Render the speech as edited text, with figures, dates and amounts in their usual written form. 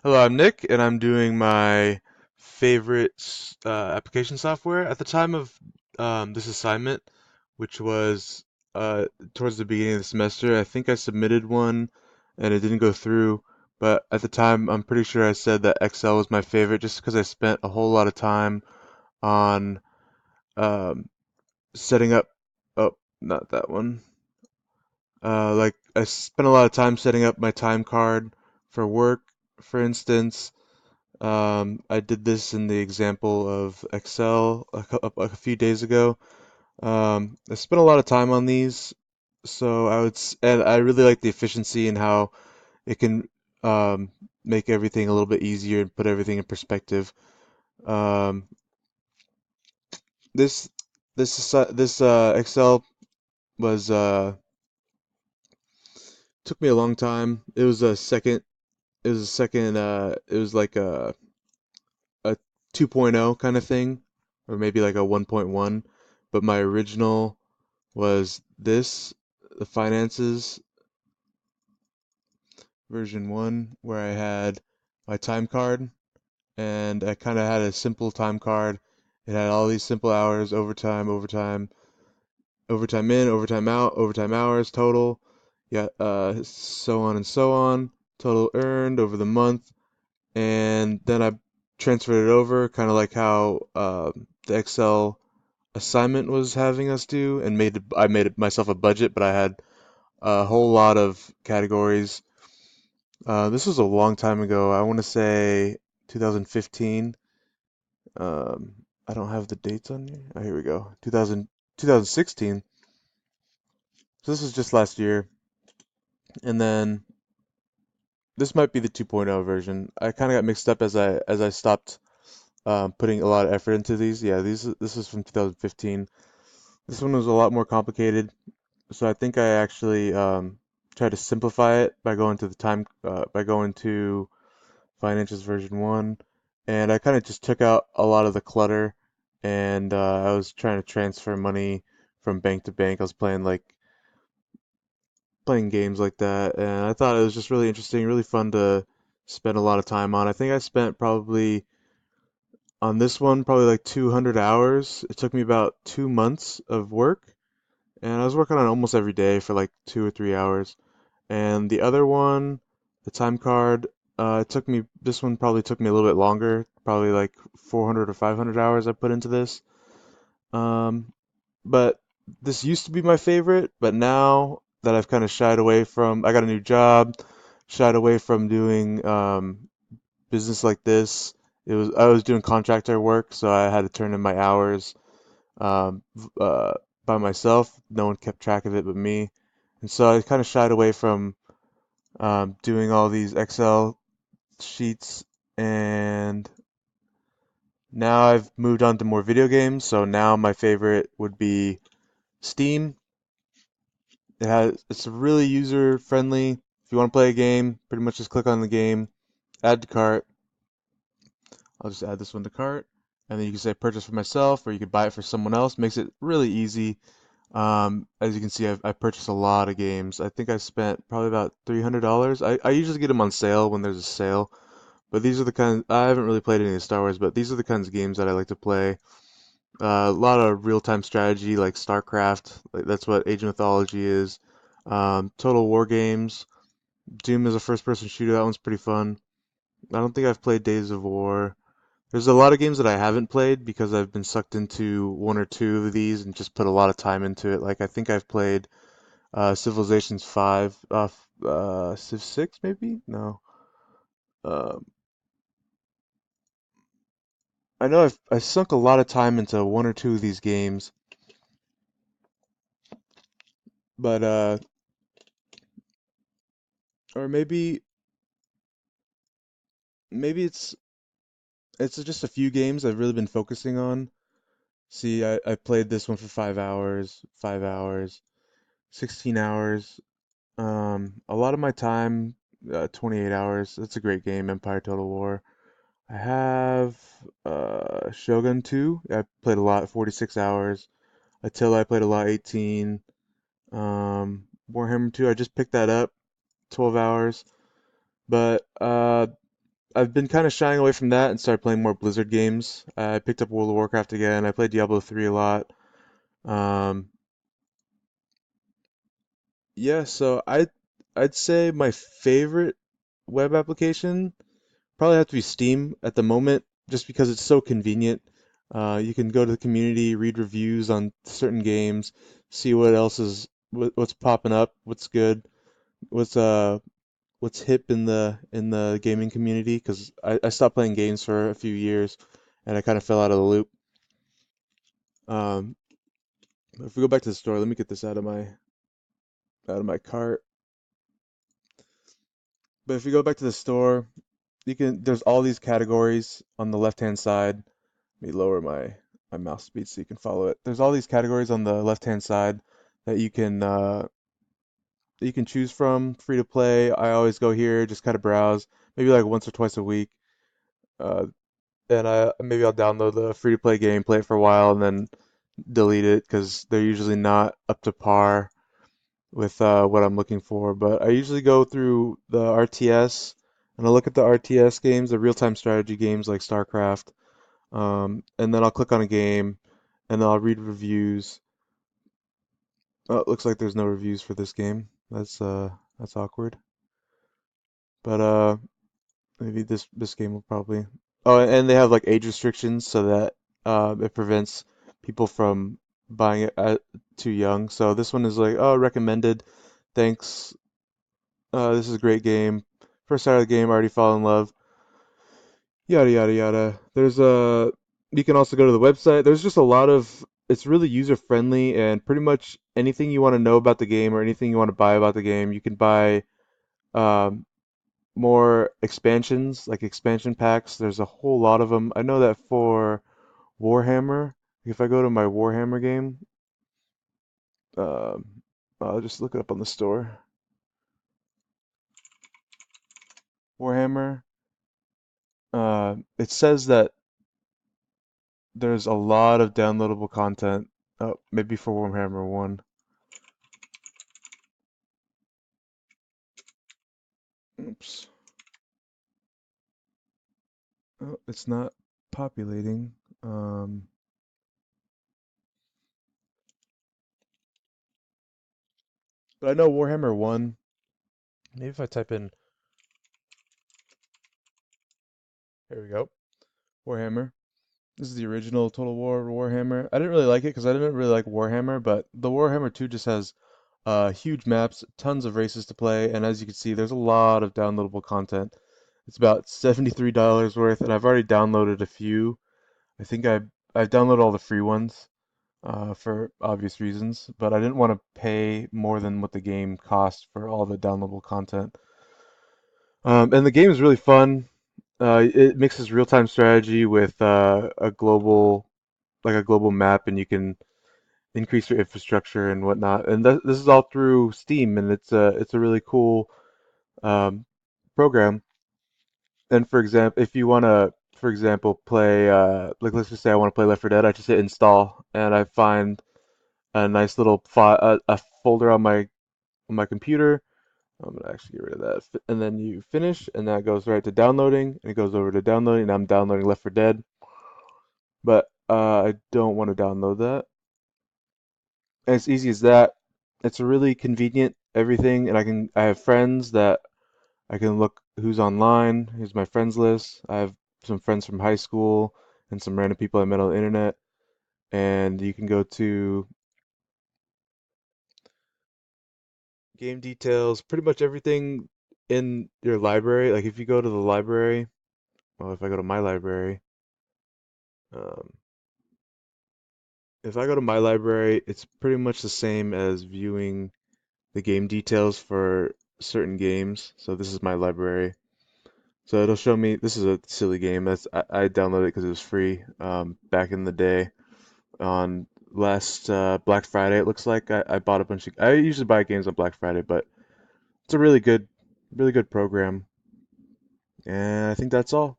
Hello, I'm Nick, and I'm doing my favorite application software. At the time of this assignment, which was uh, towards the beginning of the semester, I think I submitted one and it didn't go through. But at the time, I'm pretty sure I said that Excel was my favorite just because I spent a whole lot of time on um, setting up. Oh, not that one. Like I spent a lot of time setting up my time card for work, for instance. I did this in the example of Excel a few days ago. I spent a lot of time on these, so and I really like the efficiency and how it can um, make everything a little bit easier and put everything in perspective. Um, this this Excel was took me a long time. It was a second. It was a second. It was like a 2.0 kind of thing, or maybe like a 1.1. But my original was this, the finances version 1, where I had my time card, and I kind of had a simple time card. It had all these simple hours, overtime, overtime in, overtime out, overtime hours total, yeah, so on and so on, total earned over the month, and then I transferred it over, kind of like how the Excel assignment was having us do, and I made it myself a budget, but I had a whole lot of categories. This was a long time ago. I want to say 2015. I don't have the dates on here. Oh, here we go. 2016. So this was just last year. And then this might be the 2.0 version. I kind of got mixed up as I stopped putting a lot of effort into these. Yeah, this is from 2015. This one was a lot more complicated. So I think I actually tried to simplify it by going to Financials version 1, and I kind of just took out a lot of the clutter, and I was trying to transfer money from bank to bank. I was playing games like that, and I thought it was just really interesting, really fun to spend a lot of time on. I think I spent probably on this one probably like 200 hours. It took me about 2 months of work, and I was working on it almost every day for like 2 or 3 hours. And the other one, the time card, this one probably took me a little bit longer, probably like 400 or 500 hours I put into this. Um, but this used to be my favorite, but now that I've kind of I got a new job, shied away from doing business like this. I was doing contractor work, so I had to turn in my hours um, by myself. No one kept track of it but me. And so I kind of shied away from doing all these Excel sheets, and now I've moved on to more video games. So now my favorite would be Steam. It's really user friendly. If you want to play a game, pretty much just click on the game, add to cart. I'll just add this one to cart, and then you can say purchase for myself, or you could buy it for someone else. Makes it really easy. As you can see, I purchased a lot of games. I think I spent probably about $300. I usually get them on sale when there's a sale. But these are the kinds, I haven't really played any of Star Wars, but these are the kinds of games that I like to play. A lot of real-time strategy like StarCraft, like that's what Age of Mythology is. Total War games. Doom is a first-person shooter, that one's pretty fun. I don't think I've played Days of War. There's a lot of games that I haven't played because I've been sucked into one or two of these and just put a lot of time into it. Like I think I've played Civilizations 5, Civ 6 maybe? No. Um, I know I sunk a lot of time into one or two of these games, but or maybe it's just a few games I've really been focusing on. See, I played this one for 5 hours, 5 hours, 16 hours. A lot of my time, 28 hours. That's a great game, Empire Total War. I have Shogun 2. I played a lot, 46 hours. Attila, I played a lot, 18. Warhammer 2, I just picked that up, 12 hours. But I've been kind of shying away from that and started playing more Blizzard games. I picked up World of Warcraft again. I played Diablo 3 a lot. Um, yeah, so I'd say my favorite web application probably have to be Steam at the moment, just because it's so convenient. You can go to the community, read reviews on certain games, see what else is what's popping up, what's good, what's what's hip in the gaming community. Because I stopped playing games for a few years, and I kind of fell out of the loop. Um, if we go back to the store, let me get this out of my cart. But if you go back to the store, you can there's all these categories on the left-hand side. Let me lower my mouse speed so you can follow it. There's all these categories on the left-hand side that you can choose from, free to play. I always go here, just kind of browse, maybe like once or twice a week. Uh, and maybe I'll download the free to play game, play it for a while, and then delete it because they're usually not up to par with what I'm looking for. But I usually go through the RTS and I look at the RTS games, the real-time strategy games like StarCraft. And then I'll click on a game and then I'll read reviews. Oh, it looks like there's no reviews for this game. That's awkward. But maybe this game will probably. Oh, and they have like age restrictions so that it prevents people from buying it too young. So this one is like, oh, recommended. Thanks. This is a great game. First out of the game, already fall in love. Yada yada yada. You can also go to the website. There's just a lot of it's really user friendly and pretty much anything you want to know about the game or anything you want to buy about the game, you can buy um, more expansions, like expansion packs. There's a whole lot of them. I know that for Warhammer, if I go to my Warhammer game, um, I'll just look it up on the store. Warhammer, it says that there's a lot of downloadable content. Oh, maybe for Warhammer 1. Oops. Oh, it's not populating. Um, but I know Warhammer 1. Maybe if I type in, here we go, Warhammer. This is the original Total War Warhammer. I didn't really like it because I didn't really like Warhammer, but the Warhammer 2 just has huge maps, tons of races to play, and as you can see, there's a lot of downloadable content. It's about $73 worth, and I've already downloaded a few. I think I've downloaded all the free ones for obvious reasons, but I didn't want to pay more than what the game cost for all the downloadable content. And the game is really fun. It mixes real-time strategy with like a global map, and you can increase your infrastructure and whatnot. And this is all through Steam, and it's a really cool um, program. And for example, if you want to, for example, play like let's just say I want to play Left 4 Dead, I just hit install, and I find a nice little file, a folder on my computer. I'm gonna actually get rid of that. And then you finish, and that goes right to downloading, and it goes over to downloading, and I'm downloading Left 4 Dead, but I don't want to download that. As easy as that. It's really convenient, everything, and I have friends that I can look who's online. Here's my friends list. I have some friends from high school and some random people I met on the internet, and you can go to game details, pretty much everything in your library. Like if you go to the library, well, if I go to my library, um, if I go to my library, it's pretty much the same as viewing the game details for certain games. So this is my library. So it'll show me, this is a silly game. I downloaded it because it was free back in the day. On last Black Friday, it looks like I bought a bunch of. I usually buy games on Black Friday, but it's a really good program. And I think that's all.